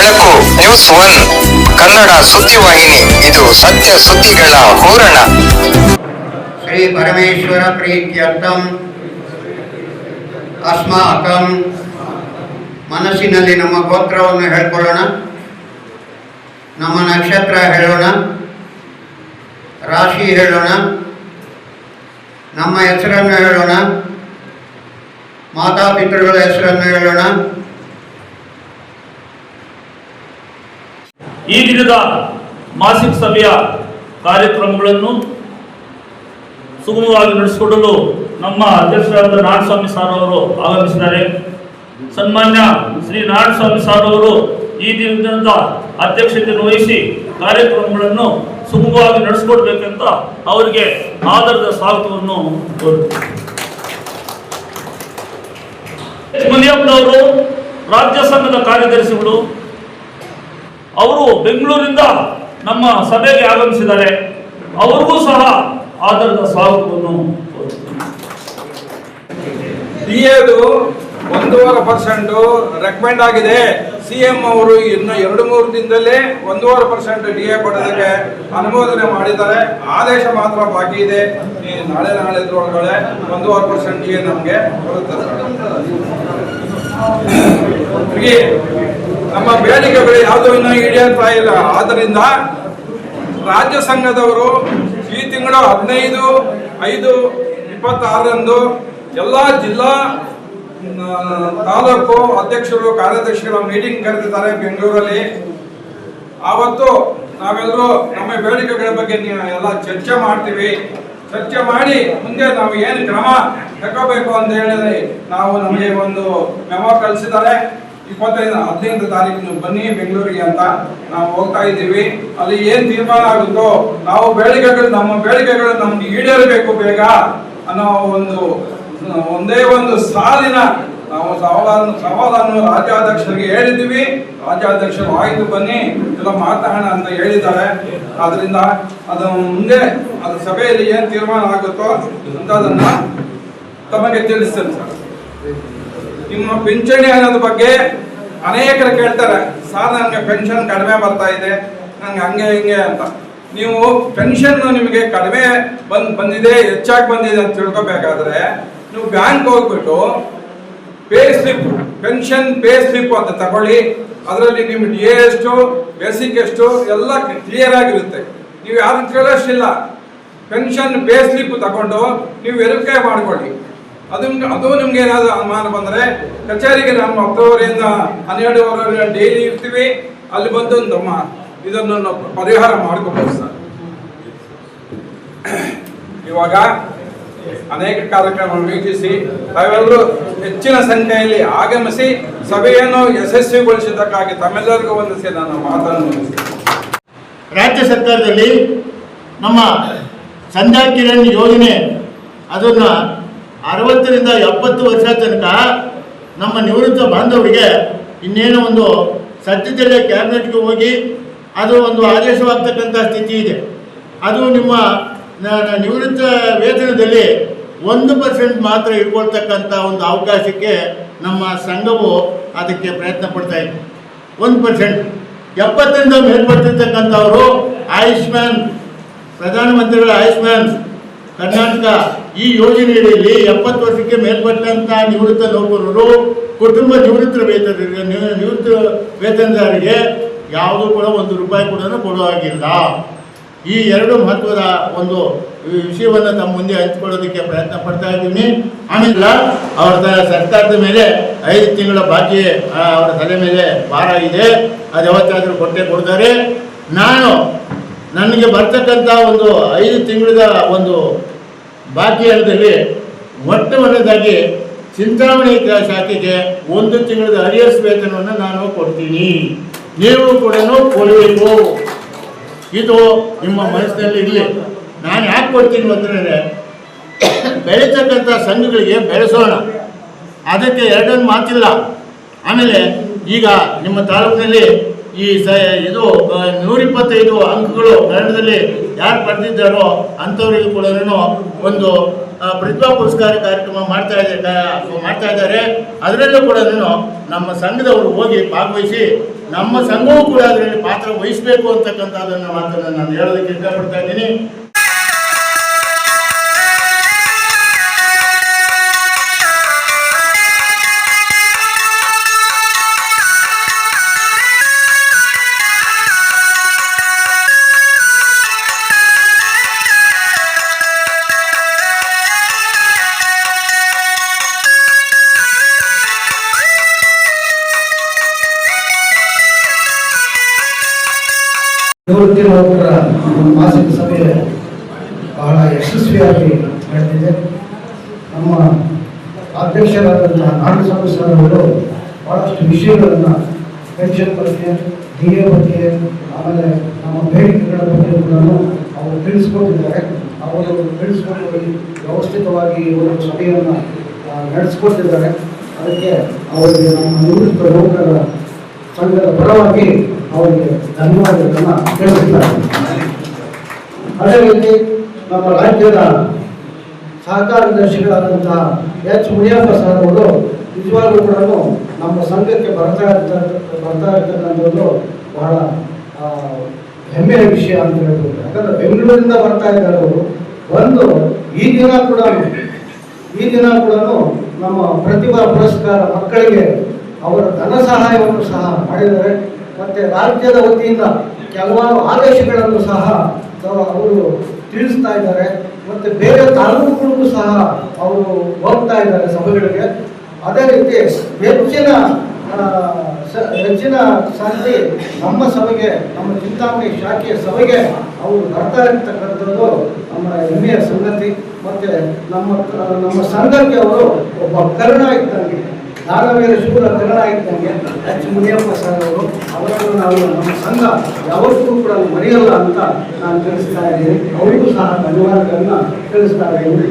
ಬೆಳಕು news one Kannada ಸುದ್ದಿವಾಹಿನಿ. ಇದು ಸತ್ಯ ಸುದ್ದಿಗಳ ಹೂರಣ. ಶ್ರೀ ಪರಮೇಶ್ವರ ಪ್ರೀತ್ಯರ್ಥಂ ಅಸ್ಮಾಕಂ ಮನಸ್ಸಿನಲ್ಲಿ ನಮ್ಮ ಗೋತ್ರವನ್ನು ಹೇಳ್ಕೊಳ್ಳೋಣ, ನಮ್ಮ ನಕ್ಷತ್ರ ಹೇಳೋಣ, ರಾಶಿ ಹೇಳೋಣ, ನಮ್ಮ ಹೆಸರನ್ನು ಹೇಳೋಣ, ಮಾತಾಪಿತೃಗಳ ಹೆಸರನ್ನು ಹೇಳೋಣ. ಈ ದಿನದ ಮಾಸಿಕ ಸಭೆಯ ಕಾರ್ಯಕ್ರಮಗಳನ್ನು ಸುಗಮವಾಗಿ ನಡೆಸಿಕೊಡಲು ನಮ್ಮ ಅಧ್ಯಕ್ಷರಾದ ನಾರಾಯಣಸ್ವಾಮಿ ಸಾರ್ ಅವರು ಆಗಮಿಸಿದ್ದಾರೆ. ಸನ್ಮಾನ್ಯ ಶ್ರೀ ನಾರಾಯಣಸ್ವಾಮಿ ಸಾರ್ ಅವರು ಈ ದಿನದ ಅಧ್ಯಕ್ಷತೆಯನ್ನು ವಹಿಸಿ ಕಾರ್ಯಕ್ರಮಗಳನ್ನು ಸುಗಮವಾಗಿ ನಡೆಸಿಕೊಡ್ಬೇಕಂತ ಅವರಿಗೆ ಆಧಾರದ ಸ್ವಾಗತವನ್ನು ಮಲಿಯಪ್ಪನವರು ರಾಜ್ಯ ಸಂಘದ ಕಾರ್ಯದರ್ಶಿಗಳು, ಅವರು ಬೆಂಗಳೂರಿಂದ ನಮ್ಮ ಸಭೆಗೆ ಆಗಮಿಸಿದ್ದಾರೆ. ಅವರಿಗೂ ಸಹ ಆಧಾರದ ಸ್ವಾಗತವನ್ನು. ಡಿಎದು 1.5% ರೆಕಮೆಂಡ್ ಆಗಿದೆ. ಸಿಎಂ ಅವರು ಇನ್ನು 2-3 ದಿನದಲ್ಲೇ 1.5% ಡಿಎ ಪಡೆದಕ್ಕೆ ಅನುಮೋದನೆ ಮಾಡಿದ್ದಾರೆ. ಆದೇಶ ಮಾತ್ರ ಬಾಕಿ ಇದೆ. ನಾಳೆದ್ರೊಳಗಡೆ 1.5% ಡಿಎ ನಮಗೆ ಬರುತ್ತದೆ. ನಮ್ಮ ಬೇಡಿಕೆಗಳು ಯಾವುದೂ ಇನ್ನೂ ಈಡೇರ್ತಾ ಇಲ್ಲ. ಆದ್ದರಿಂದ ರಾಜ್ಯ ಸಂಘದವರು ಈ ತಿಂಗಳು 15/5/26ರಂದು ಎಲ್ಲ ಜಿಲ್ಲಾ ತಾಲೂಕು ಅಧ್ಯಕ್ಷರು ಕಾರ್ಯದರ್ಶಿಗಳ ಮೀಟಿಂಗ್ ಕರೆದಿದ್ದಾರೆ ಬೆಂಗಳೂರಲ್ಲಿ. ಆವತ್ತು ನಾವೆಲ್ಲರೂ ನಮ್ಮ ಬೇಡಿಕೆಗಳ ಬಗ್ಗೆ ಎಲ್ಲ ಚರ್ಚೆ ಮಾಡ್ತೀವಿ. ಚರ್ಚೆ ಮಾಡಿ ಮುಂದೆ ನಾವು ಏನು ಕ್ರಮ ತಗೋಬೇಕು ಅಂತ ಹೇಳಿ ನಾವು ನಮಗೆ ಒಂದು ಮೆಮೊ ಕಳಿಸಿದ್ದಾರೆ. 15 ತಾರೀಕು ಬನ್ನಿ ಬೆಂಗಳೂರಿಗೆ ಅಂತ ನಾವು ಹೋಗ್ತಾ ಇದ್ದೀವಿ. ಅಲ್ಲಿ ಏನ್ ತೀರ್ಮಾನ ಆಗುತ್ತೋ ನಾವು ನಮ್ಮ ಬೇಡಿಕೆಗಳು ನಮ್ಗೆ ಈಡೇರಬೇಕು ಬೇಗ ಅನ್ನೋ ಒಂದೇ ಒಂದು ಸಾಲಿನ ನಾವು ಸವಾಲನ್ನು ರಾಜ್ಯಾಧ್ಯಕ್ಷರಿಗೆ ಹೇಳಿದ್ದೀವಿ. ರಾಜ್ಯಾಧ್ಯಕ್ಷರು ಆಯ್ತು ಬನ್ನಿ ಎಲ್ಲ ಮಾತಾಡೋಣ ಅಂತ ಹೇಳಿದ್ದಾರೆ. ಆದ್ರಿಂದ ಅದು ಮುಂದೆ ಅದು ಸಭೆಯಲ್ಲಿ ಏನ್ ತೀರ್ಮಾನ ಆಗುತ್ತೋ ಅಂತ ಅದನ್ನ ತಮಗೆ ತಿಳಿಸ್ತೇನೆ ಸರ್. ನಿಮ್ಮ ಪಿಂಚಣಿ ಅನ್ನೋದ ಬಗ್ಗೆ ಅನೇಕರು ಕೇಳ್ತಾರೆ, ಸರ್ ನನಗೆ ಪೆನ್ಷನ್ ಕಡಿಮೆ ಬರ್ತಾ ಇದೆ, ನಂಗೆ ಹಂಗೆ ಹಿಂಗೆ ಅಂತ. ನೀವು ಪೆನ್ಷನ್ ನಿಮಗೆ ಕಡಿಮೆ ಬಂದಿದೆ, ಹೆಚ್ಚಾಗಿ ಬಂದಿದೆ ಅಂತ ತಿಳ್ಕೊಬೇಕಾದ್ರೆ ನೀವು ಬ್ಯಾಂಕ್ ಹೋಗ್ಬಿಟ್ಟು pay slip, pension pay slip ಅಂತ ತಗೊಳ್ಳಿ. ಅದರಲ್ಲಿ ನಿಮ್ಮ ಡಿಎ ಎಷ್ಟು, ಬೇಸಿಕ್ ಎಷ್ಟು ಎಲ್ಲ ಕ್ಲಿಯರ್ ಆಗಿರುತ್ತೆ. ನೀವು ಯಾರು ಕೇಳೋಷ್ಟಿಲ್ಲ. ಪೆನ್ಷನ್ ಪೇ ಸ್ಲಿಪ್ ತಗೊಂಡು ನೀವು ವೆರಿಫೈ ಮಾಡ್ಕೊಳ್ಳಿ. ಅದು ನಿಮ್ಗೆ ಏನಾದ್ರು ಅನುಮಾನ ಬಂದರೆ ಕಚೇರಿಗೆ ನಮ್ಮ 10 12 ಡೈಲಿ ಇರ್ತೀವಿ. ಅಲ್ಲಿ ಬಂದು ನಮ್ಮ ಇದನ್ನು ಪರಿಹಾರ ಮಾಡ್ಕೋಬಹುದು ಸರ್. ಇವಾಗ ಅನೇಕ ಕಾರ್ಯಕ್ರಮವನ್ನು ವೀಕ್ಷಿಸಿ ತಾವೆಲ್ಲರೂ ಹೆಚ್ಚಿನ ಸಂಖ್ಯೆಯಲ್ಲಿ ಆಗಮಿಸಿ ಸಭೆಯನ್ನು ಯಶಸ್ವಿಗೊಳಿಸಿದ್ದಕ್ಕಾಗಿ ತಮ್ಮೆಲ್ಲರಿಗೂ ವಂದಿಸಿ ನನ್ನ ಮಾತನ್ನು ಮುಗಿಸ್ತೇನೆ. ರಾಜ್ಯ ಸರ್ಕಾರದಲ್ಲಿ ನಮ್ಮ ಸಂಧ್ಯಾ ಕಿರಣ್ ಯೋಜನೆ ಅದನ್ನು 60ರಿಂದ 70 ವರ್ಷ ತನಕ ನಮ್ಮ ನಿವೃತ್ತ ಬಾಂಧವರಿಗೆ ಇನ್ನೇನೋ ಒಂದು ಸದ್ಯದಲ್ಲೇ ಕ್ಯಾಬಿನೆಟ್ಗೆ ಹೋಗಿ ಅದು ಒಂದು ಆದೇಶವಾಗ್ತಕ್ಕಂಥ ಸ್ಥಿತಿ ಇದೆ. ಅದು ನಿಮ್ಮ ನಿವೃತ್ತ ವೇತನದಲ್ಲಿ 1% ಮಾತ್ರ ಇಟ್ಕೊಳ್ತಕ್ಕಂಥ ಒಂದು ಅವಕಾಶಕ್ಕೆ ನಮ್ಮ ಸಂಘವು ಅದಕ್ಕೆ ಪ್ರಯತ್ನ ಪಡ್ತಾ ಇದೆ. 1%, 70ರಿಂದ ಮೇಲ್ಪಟ್ಟಿರ್ತಕ್ಕಂಥವರು ಆಯುಷ್ಮಾನ್, ಪ್ರಧಾನಮಂತ್ರಿಗಳ ಆಯುಷ್ಮಾನ್ ಕರ್ನಾಟಕ ಈ ಯೋಜನೆಯಲ್ಲಿ 70 ವರ್ಷಕ್ಕೆ ಮೇಲ್ಪಟ್ಟಂಥ ನಿವೃತ್ತ ನೌಕರರು, ಕುಟುಂಬ ನಿವೃತ್ತ ವೇತನದಾರರಿಗೆ ಯಾವುದೂ ಕೂಡ 1 ರೂಪಾಯಿ ಕೂಡ ಕೊಡೋ ಹಾಗಿಲ್ಲ. ಈ 2 ಮಹತ್ವದ ಒಂದು ವಿಷಯವನ್ನು ತಮ್ಮ ಮುಂದೆ ಹಂಚಿಕೊಳ್ಳೋದಕ್ಕೆ ಪ್ರಯತ್ನ ಪಡ್ತಾ ಇದ್ದೀನಿ. ಆಮೇಲೆ ಅವರ ಸರ್ಕಾರದ ಮೇಲೆ 5 ತಿಂಗಳ ಬಾಕಿ ಅವರ ತಲೆ ಮೇಲೆ ಭಾರ ಇದೆ. ಅದು ಯಾವತ್ತಾದರೂ ಕೊಡ್ತಾರೆ. ನನಗೆ ಬರ್ತಕ್ಕಂಥ ಒಂದು 5 ತಿಂಗಳ ಒಂದು ಬಾಕಿ ಹಣದಲ್ಲಿ ಮೊಟ್ಟಮೊದಲದಾಗಿ ಚಿಂತಾಮಣಿ ಶಾಖೆಗೆ 1 ತಿಂಗಳ ಅರಿಯರ್ಸ್ ವೇತನವನ್ನು ನಾನು ಕೊಡ್ತೀನಿ. ನೀವು ಕೂಡ ಕೊಡಬೇಕು. ಇದು ನಿಮ್ಮ ಮನಸ್ಸಿನಲ್ಲಿ ಇರಲಿ. ನಾನು ಯಾಕೆ ಕೊಡ್ತೀನಿ ಅಂತಂದರೆ ಬೆಳೀತಕ್ಕಂಥ ಸಂಘಗಳಿಗೆ ಬೆಳೆಸೋಣ, ಅದಕ್ಕೆ 2 ಮಾತಿಲ್ಲ. ಆಮೇಲೆ ಈಗ ನಿಮ್ಮ ತಾಲೂಕಿನಲ್ಲಿ ಈ ಇದು 125 ಅಂಕಗಳು ಕನ್ನಡದಲ್ಲಿ ಯಾರು ಪಡೆದಿದ್ದಾರೋ ಅಂಥವರಿಗೂ ಕೂಡ ಒಂದು ಪ್ರತಿಭಾ ಪುರಸ್ಕಾರ ಕಾರ್ಯಕ್ರಮ ಮಾಡ್ತಾ ಇದ್ದಾರೆ. ಅದರಲ್ಲೂ ಕೂಡ ನಮ್ಮ ಸಂಘದವರು ಹೋಗಿ ಭಾಗವಹಿಸಿ ನಮ್ಮ ಸಂಘವೂ ಕೂಡ ಅದರಲ್ಲಿ ಪಾತ್ರ ವಹಿಸಬೇಕು ಅಂತಕ್ಕಂಥದ್ದನ್ನ ಮಾತನ್ನು ನಾನು ಹೇಳೋದಕ್ಕೆ ಇಷ್ಟಪಡ್ತಾ ಇದ್ದೀನಿ. ನಿವೃತ್ತಿ ನೌಕರರ ಮಾಸಿಕ ಸಭೆ ಬಹಳ ಯಶಸ್ವಿಯಾಗಿ ನಡೆದಿದೆ. ನಮ್ಮ ಅಧ್ಯಕ್ಷರಾದಂತಹ ನಾರಾಯಣಸ್ವಾಮಿ ಸರ್ ಅವರು ಬಹಳಷ್ಟು ವಿಷಯಗಳನ್ನು ಪೆನ್ಷನ್ ಬಗ್ಗೆ, DA ಬಗ್ಗೆ, ಆಮೇಲೆ ನಮ್ಮ ಬೇಡಿಕೆಗಳ ಬಗ್ಗೆ ಕೂಡ ಅವರು ತಿಳಿಸ್ಕೊಟ್ಟಿದ್ದಾರೆ. ಅವರು ತಿಳಿಸ್ಕೊಂಡು ವ್ಯವಸ್ಥಿತವಾಗಿ ಒಂದು ಸಭೆಯನ್ನು ನಡೆಸಿಕೊಟ್ಟಿದ್ದಾರೆ. ಅದಕ್ಕೆ ಅವರಿಗೆ ನಮ್ಮ ನಿವೃತ್ತ ನೌಕರರ ಸಂಘದ ಪರವಾಗಿ ಅವರಿಗೆ ಧನ್ಯವಾದಗಳನ್ನು ತಿಳಿಸುತ್ತಾರೆ. ಅದೇ ರೀತಿ ನಮ್ಮ ರಾಜ್ಯದ ಸಹಕಾರದರ್ಶಿಗಳಾದಂತಹ H. ಮುನಿಯಪ್ಪ ಸರ್ ಅವರು ನಿಜವಾಗ್ಲೂ ಕೂಡ ನಮ್ಮ ಸಂಘಕ್ಕೆ ಬರ್ತಾ ಇರ್ತಕ್ಕಂಥದ್ದು ಬಹಳ ಹೆಮ್ಮೆಯ ವಿಷಯ ಅಂತ ಹೇಳ್ಬೋದು. ಯಾಕಂದ್ರೆ ಬೆಂಗಳೂರಿಂದ ಬರ್ತಾ ಇದ್ದಾರೆ ಅವರು. ಒಂದು ಈ ದಿನ ಕೂಡ ನಮ್ಮ ಪ್ರತಿಭಾ ಪುರಸ್ಕಾರ ಮಕ್ಕಳಿಗೆ ಅವರ ಧನ ಸಹಾಯವನ್ನು ಸಹ ಮಾಡಿದ್ದಾರೆ. ಮತ್ತೆ ರಾಜ್ಯದ ವತಿಯಿಂದ ಕೆಲವಾರು ಆದೇಶಗಳನ್ನು ಸಹ ಅವರು ತಿಳಿಸ್ತಾ ಇದ್ದಾರೆ. ಮತ್ತೆ ಬೇರೆ ತಾಲೂಕುಗಳಿಗೂ ಸಹ ಅವರು ಹೋಗ್ತಾ ಇದ್ದಾರೆ ಸಭೆಗಳಿಗೆ. ಅದೇ ರೀತಿ ಹೆಚ್ಚಿನ ಸಂಖ್ಯೆ ನಮ್ಮ ಸಭೆಗೆ, ನಮ್ಮ ಚಿಂತಾಮಣಿ ಶಾಖೆಯ ಸಭೆಗೆ ಅವರು ಬರ್ತಾ ಇರ್ತಕ್ಕಂಥದ್ದು ನಮ್ಮ ಹೆಮ್ಮೆಯ ಸಂಗತಿ. ಮತ್ತೆ ನಮ್ಮ ಸಂಘಕ್ಕೆ ಅವರು ಒಬ್ಬ ಕರ್ಣ ಇದ್ದಂಗೆ, ದಾನವೀರ ಶೂರ ಕರ್ಣ ಇದ್ದಂಗೆ H. ಮುನಿಯಪ್ಪ ಸರ್ ಅವರು. ಅವರನ್ನು ನಾವು ನಮ್ಮ ಸಂಘ ಯಾವತ್ತೂ ಕೂಡ ಮರೆಯಲ್ಲ ಅಂತ ನಾನು ತಿಳಿಸ್ತಾ ಇದ್ದೀನಿ. ಅವರಿಗೂ ಸಹ ಧನ್ಯವಾದಗಳನ್ನು ತಿಳಿಸ್ತಾ ಇದ್ದೀನಿ.